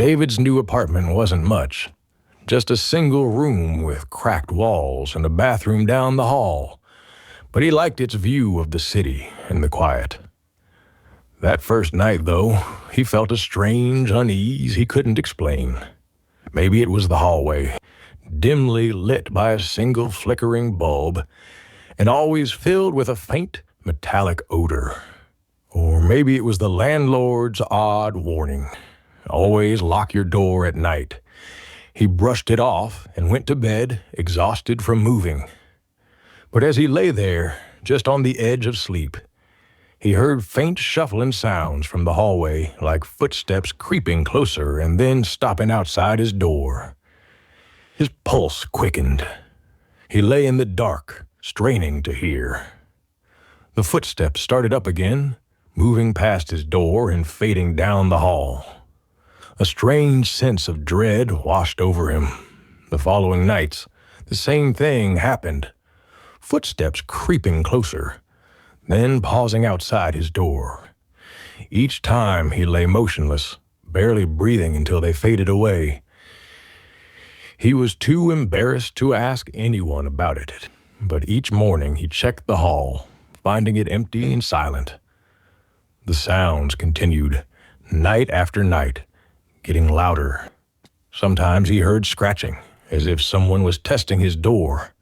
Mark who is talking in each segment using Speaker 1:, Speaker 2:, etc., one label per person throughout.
Speaker 1: David's new apartment wasn't much. Just a single room with cracked walls and a bathroom down the hall. But he liked its view of the city and the quiet. That first night, though, he felt a strange unease he couldn't explain. Maybe it was the hallway, dimly lit by a single flickering bulb, and always filled with a faint metallic odor. Or maybe it was the landlord's odd warning. Always lock your door at night. He brushed it off and went to bed, exhausted from moving. But as he lay there, just on the edge of sleep, he heard faint shuffling sounds from the hallway, like footsteps creeping closer and then stopping outside his door. His pulse quickened. He lay in the dark, straining to hear. The footsteps started up again, moving past his door and fading down the hall. A strange sense of dread washed over him. The following nights, the same thing happened. Footsteps creeping closer, then pausing outside his door. Each time he lay motionless, barely breathing until they faded away. He was too embarrassed to ask anyone about it, but each morning he checked the hall, finding it empty and silent. The sounds continued, night after night, getting louder. Sometimes he heard scratching, as if someone was testing his door.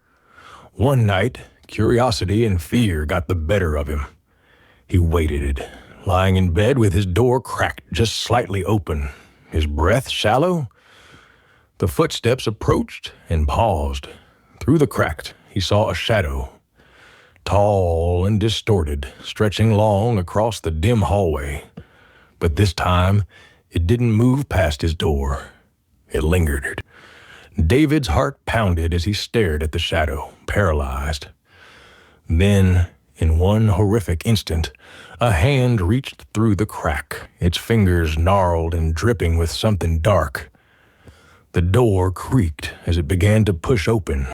Speaker 1: One night, curiosity and fear got the better of him. He waited, lying in bed with his door cracked just slightly open, his breath shallow. The footsteps approached and paused. Through the crack, he saw a shadow, tall and distorted, stretching long across the dim hallway. But this time, it didn't move past his door. It lingered. David's heart pounded as he stared at the shadow, paralyzed. Then, in one horrific instant, a hand reached through the crack, its fingers gnarled and dripping with something dark. The door creaked as it began to push open.